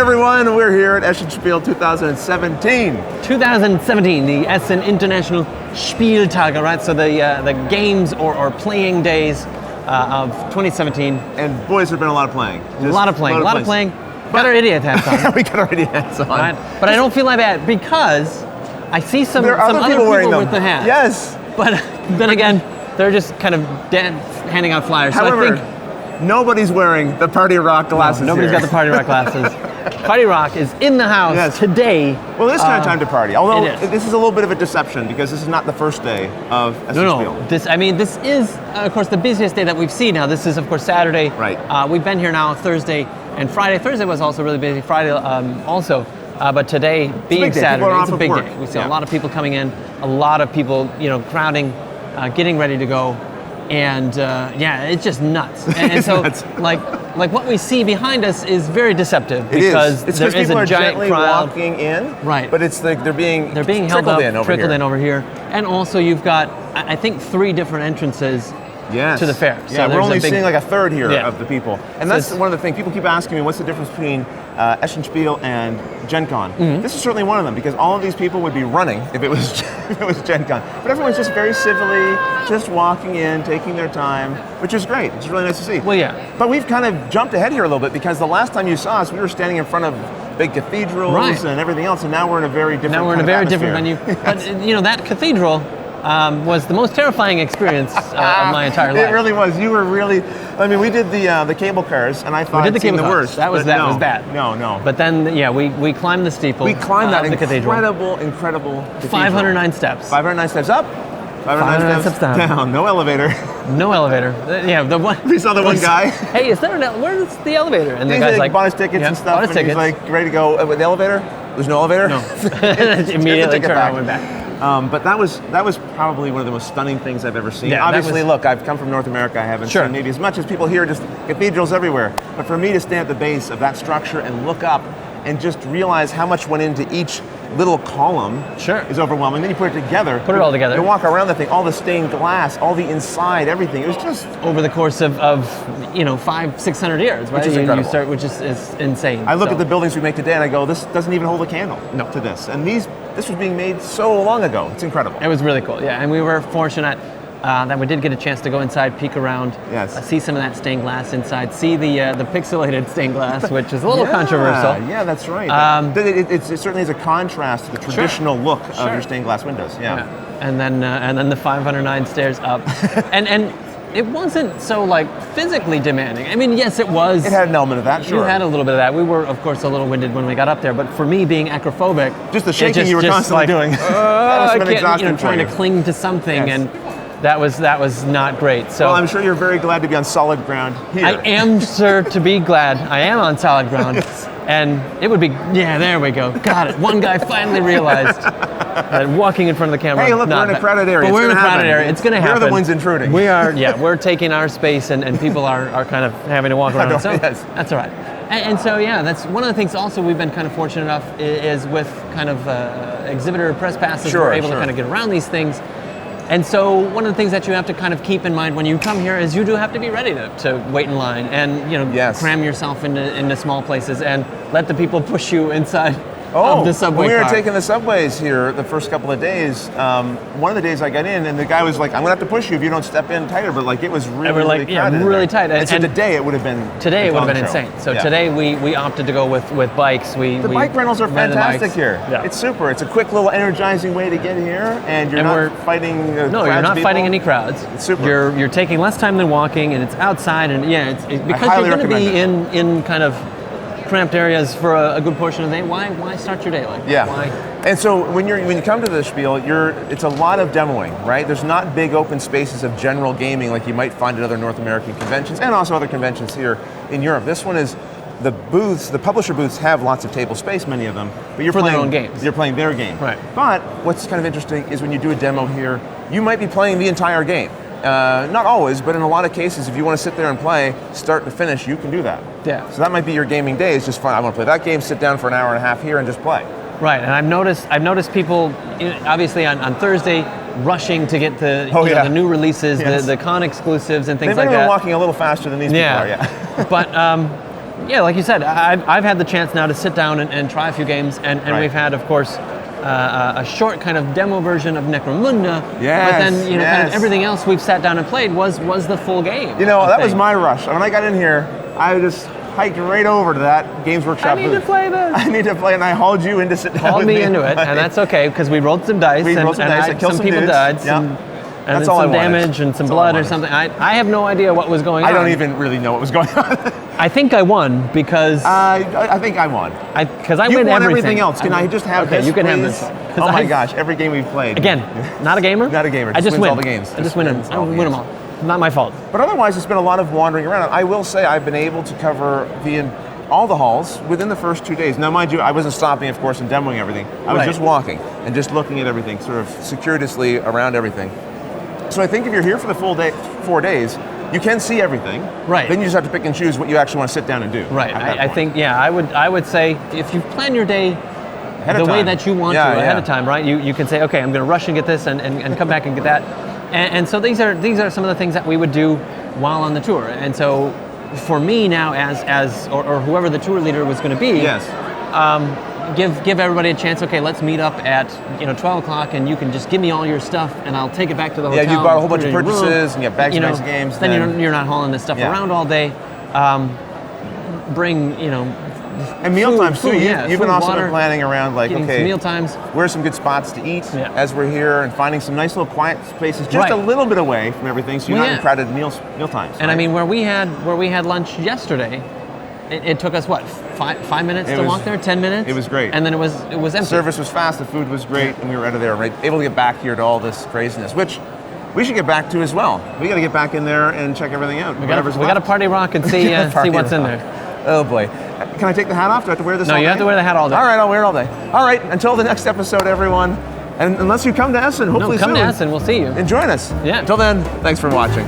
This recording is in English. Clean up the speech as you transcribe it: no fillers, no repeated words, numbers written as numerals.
everyone, we're here at Essen Spiel 2017. 2017, the Essen International Spieltage, right? So the games or playing days of 2017. And boys, there's been a lot of playing. A lot of playing. Got our idiot hats on. We got our idiot hats on. Right? But I don't feel like that because I see some other other people wearing them with the hats. Yes. But then again, they're just kind of handing out flyers. However, so I think nobody's wearing the Party Rock glasses. nobody's got the Party Rock glasses. Party Rock is in the house today. Well, this kind of time to party. Although it is. this is a little bit of a deception because this is not the first day of Essen Spiel. This is, of course, the busiest day that we've seen now. This is, of course, Saturday. Right. We've been here now Thursday and Friday. Thursday was also really busy. Friday also. But today, being Saturday, it's a big day. We see a lot of people coming in, a lot of people, crowding, getting ready to go. And it's just nuts. And so, nuts. like what we see behind us is very deceptive because It's there is people a are giant gently crowd walking in, right? But it's like they're being held up, trickled in over here, here. and also you've got I think 3 different entrances to the fair. Yeah, So we're only seeing like a third here Yeah. of the people, and that's one of the things people keep asking me. What's the difference between Essen Spiel and Gen Con? This is certainly one of them because all of these people would be running if it was if it was Gen Con, but everyone's just very civilly, just walking in, taking their time, which is great. It's really nice to see. Well, yeah. But we've kind of jumped ahead here a little bit because the last time you saw us, we were standing in front of big cathedrals and everything else, and now we're in a very different. Now we're in a very different venue. But that cathedral was the most terrifying experience of my entire life. It really was. You were really. I mean, we did the cable cars, and I thought we did the worst. That was bad. No. But then, we climbed the steeple. We climbed that incredible cathedral. 509 steps. 509 steps up. 509 steps down. No elevator. No elevator. The one. We saw the one guy. Hey, is there where's the elevator? And the guy's like, bought his tickets and stuff. And he's like ready to go. With the elevator? There's no elevator. No. Immediately turned around and went back. But that was probably one of the most stunning things I've ever seen. Yeah, obviously, look, I've come from North America. I haven't seen maybe as much as people here, just cathedrals everywhere. But for me to stand at the base of that structure and look up and just realize how much went into each little column is overwhelming. Then you put it together. Put it all together. You walk around the thing, all the stained glass, all the inside, everything. It was just over the course of 500-600 years, right? Which is incredible. Which is insane. I look at the buildings we make today and I go, this doesn't even hold a candle to this. And this was being made so long ago. It's incredible. It was really cool, yeah. And we were fortunate that we did get a chance to go inside, peek around, see some of that stained glass inside, see the pixelated stained glass, which is a little controversial. Yeah, that's right. It certainly is a contrast to the traditional look of your stained glass windows. Yeah. And then the 509 stairs up, and it wasn't so physically demanding. I mean, yes, it was. It had an element of that, sure. You had a little bit of that. We were, of course, a little winded when we got up there, but for me, being acrophobic, just the shaking you were constantly doing, that was exhausting. Trying to cling to something and. That was not great. So well, I'm sure you're very glad to be on solid ground here. I am, sir, to be glad. I am on solid ground. And it would be, there we go. Got it. One guy finally realized that walking in front of the camera. Hey, look, we're in a crowded area. But we're in a crowded area. It's going to happen. We're the ones intruding. We are, we're taking our space and people are kind of having to walk around. So that's all right. And so, that's one of the things also we've been kind of fortunate enough is with kind of exhibitor press passes, we're able to kind of get around these things. And so one of the things that you have to kind of keep in mind when you come here is you do have to be ready to wait in line and cram yourself into small places and let the people push you inside of the subway when we car. were taking the subways here the first couple of days, one of the days I got in and the guy was like, I'm going to have to push you if you don't step in tighter, but it was really crowded. Really tight. And so today it would have been insane. So today we opted to go with bikes. The bike rentals are fantastic here. Yeah. It's super. It's a quick little energizing way to get here and you're not fighting you're not fighting any crowds. It's super. You're taking less time than walking and it's outside and because you're going to be in kind of cramped areas for a good portion of the day. Why start your day like that? Why? And so when you come to the Spiel, it's a lot of demoing, right? There's not big open spaces of general gaming like you might find at other North American conventions and also other conventions here in Europe. This one is the booths. The publisher booths have lots of table space, many of them, but you're playing their own games. You're playing their game, right? But what's kind of interesting is when you do a demo here, you might be playing the entire game. Not always, but in a lot of cases, if you want to sit there and play, start to finish, you can do that. Yeah. So that might be your gaming day. It's just fun. I want to play that game, sit down for an hour and a half here and just play. Right, and I've noticed people, obviously on Thursday, rushing to get the new releases, the con exclusives and things like that. They've been walking a little faster than these people are, But yeah, like you said, I've had the chance now to sit down and try a few games, and Right. we've had, of course, a short kind of demo version of Necromunda. Yes, but then kind yes. of everything else we've sat down and played was the full game. That was my rush. When I got in here, I just hiked right over to that Games Workshop I need to booth. play this. I need to play, and I hauled you in to sit down Hauled with me into it, and that's okay because we rolled some dice. We rolled some dice, I killed some some people dudes. died. Yeah. And That's then all I some wanted. damage and some That's all I blood or wanted. something. I have no idea what was going on. I don't even really know what was going on. I think I won because I think I won. I You win won everything. everything else. Can I just have okay, this, you can have please? this. Oh my I've- gosh, every game we've played. Again, not a gamer. Not a gamer. I just wins win all the games. I just win them. wins I all the win them games. all. Not my fault. But otherwise, it's been a lot of wandering around. I will say I've been able to cover all the halls within the first 2 days. Now, mind you, I wasn't stopping, of course, and demoing everything. I was Right. just walking and just looking at everything, sort of circuitously around everything. So I think if you're here for the full day, 4 days, you can see everything. Right. Then you just have to pick and choose what you actually want to sit down and do. Right. at that I point. think I would say if you plan your day Ahead of the way time. that you want Yeah, to ahead yeah. of time, right? You can say, okay, I'm going to rush and get this and come back and get that. And so these are some of the things that we would do while on the tour. And so for me now, as or whoever the tour leader was going to be, Yes. give everybody a chance. Okay, let's meet up at 12 o'clock, and you can just give me all your stuff, and I'll take it back to the hotel. Yeah, you've got a whole put bunch it of in your room. purchases, and you have bags and bags of games. Then you're not hauling this stuff Yeah. around all day. Bring And meal times too. You've been food, also water, been planning around like, getting okay, some meal times. where's some good spots to eat Yeah. as we're here, and finding some nice little quiet spaces just Right. a little bit away from everything, so you're Well, not yeah. in crowded meal times. And I right? mean, where we had lunch yesterday, it took us what 5 minutes It to was- walk there, 10 minutes. it was great. and then it was empty. service was fast, the food was great, and we were out of there, right? Able to get back here to all this craziness, which we should get back to as well. We got to get back in there and check everything out. We got to party rock and see what's in there. Oh boy. Can I take the hat off? Do I have to wear this No, all you day? have to wear the hat all day. All right, I'll wear it all day. All right, until the next episode, everyone. And unless you come to Essen, hopefully No, come soon. to Essen. We'll see you. And join us. Yeah. Until then, thanks for watching.